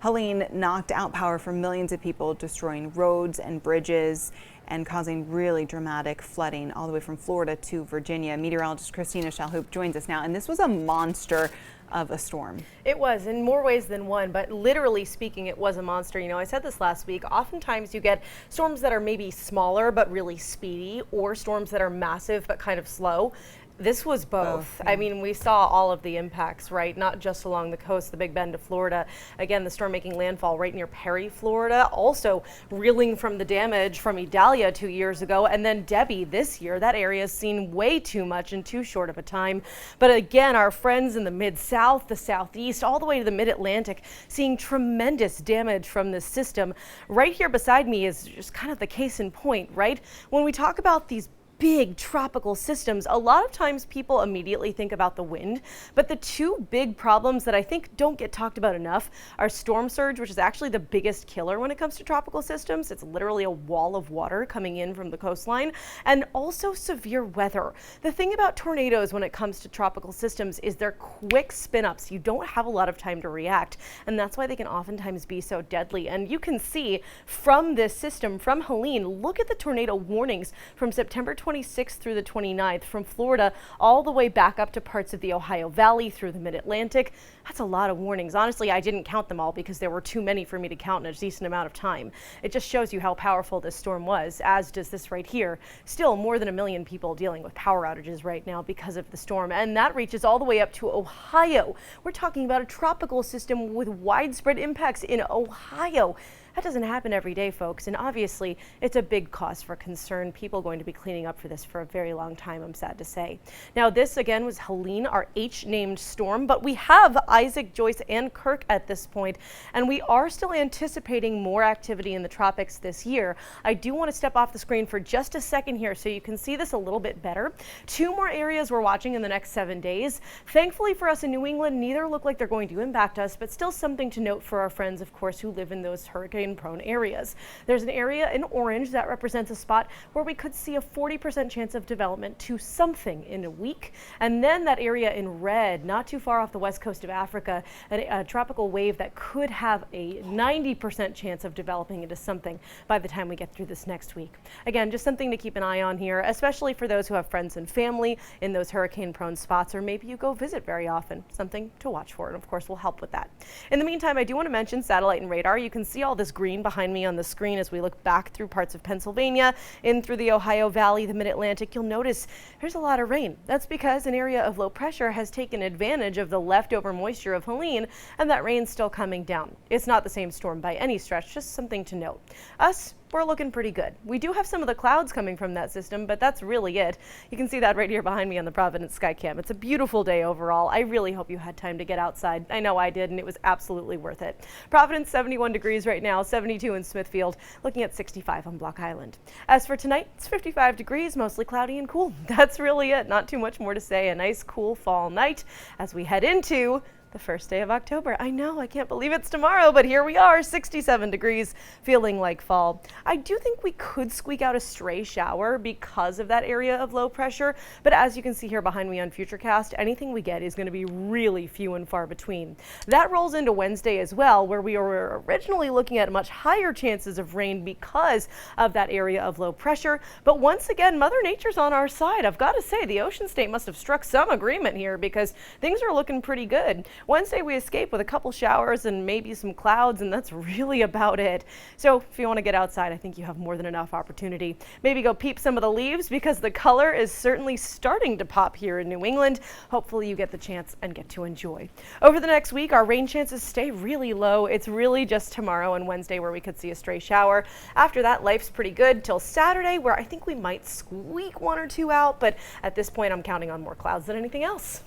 Helene knocked out power for millions of people, destroying roads and bridges and causing really dramatic flooding all the way from Florida to Virginia. Meteorologist Christina Shalhoub joins us now, and this was a monster of a storm. It was, in more ways than one, but literally speaking, it was a monster. You know, I said this last week, oftentimes you get storms that are maybe smaller but really speedy, or storms that are massive but kind of slow. This was both. I mean, we saw all of the impacts, right? Not just along the coast, the Big Bend of Florida. Again, the storm making landfall right near Perry, Florida. Also reeling from the damage from Idalia 2 years ago. And then Debbie this year. That area has seen way too much in too short of a time. But again, our friends in the Mid-South, the Southeast, all the way to the Mid-Atlantic, seeing tremendous damage from this system. Right here beside me is just kind of the case in point, right? When we talk about these big tropical systems, a lot of times people immediately think about the wind, but the two big problems that I think don't get talked about enough are storm surge, which is actually the biggest killer when it comes to tropical systems. It's literally a wall of water coming in from the coastline, and also severe weather. The thing about tornadoes when it comes to tropical systems is they're quick spin-ups. You don't have a lot of time to react, and that's why they can oftentimes be so deadly. And you can see from this system, from Helene, look at the tornado warnings from September 26th through the 29th, from Florida all the way back up to parts of the Ohio Valley through the Mid-Atlantic. That's a lot of warnings. Honestly, I didn't count them all because there were too many for me to count in a decent amount of time. It just shows you how powerful this storm was, as does this right here. Still, more than 1 million people dealing with power outages right now because of the storm, and that reaches all the way up to Ohio. We're talking about a tropical system with widespread impacts in Ohio. That doesn't happen every day, folks, and obviously it's a big cause for concern. People going to be cleaning up for this for a very long time, I'm sad to say. Now, this again was Helene, our H-named storm, but we have Isaac, Joyce, and Kirk at this point, and we are still anticipating more activity in the tropics this year. I do want to step off the screen for just a second here so you can see this a little bit better. 2 more areas we're watching in the next 7 days. Thankfully for us in New England, neither look like they're going to impact us, but still something to note for our friends, of course, who live in those hurricane-prone areas. There's an area in orange that represents a spot where we could see a 40% chance of development to something in a week. And then that area in red, not too far off the west coast of Africa, a tropical wave that could have a 90% chance of developing into something by the time we get through this next week. Again, just something to keep an eye on here, especially for those who have friends and family in those hurricane-prone spots, or maybe you go visit very often. Something to watch for, and of course we'll help with that. In the meantime, I do want to mention satellite and radar. You can see all this green behind me on the screen as we look back through parts of Pennsylvania, in through the Ohio Valley, the Mid-Atlantic. You'll notice there's a lot of rain. That's because an area of low pressure has taken advantage of the leftover moisture of Helene, and that rain's still coming down. It's not the same storm by any stretch, just something to note. We're looking pretty good. We do have some of the clouds coming from that system, but that's really it. You can see that right here behind me on the Providence Skycam. It's a beautiful day overall. I really hope you had time to get outside. I know I did, and it was absolutely worth it. Providence, 71 degrees right now, 72 in Smithfield, looking at 65 on Block Island. As for tonight, it's 55 degrees, mostly cloudy and cool. That's really it. Not too much more to say. A nice, cool fall night as we head into the first day of October. I know, I can't believe it's tomorrow, but here we are, 67 degrees, feeling like fall. I do think we could squeak out a stray shower because of that area of low pressure, but as you can see here behind me on Futurecast, anything we get is going to be really few and far between. That rolls into Wednesday as well, where we were originally looking at much higher chances of rain because of that area of low pressure, but once again, Mother Nature's on our side. I've got to say, the ocean state must have struck some agreement here because things are looking pretty good. Wednesday we escape with a couple showers and maybe some clouds, and that's really about it. So if you want to get outside, I think you have more than enough opportunity. Maybe go peep some of the leaves because the color is certainly starting to pop here in New England. Hopefully you get the chance and get to enjoy. Over the next week, our rain chances stay really low. It's really just tomorrow and Wednesday where we could see a stray shower. After that, life's pretty good till Saturday, where I think we might squeak 1 or 2 out, but at this point I'm counting on more clouds than anything else.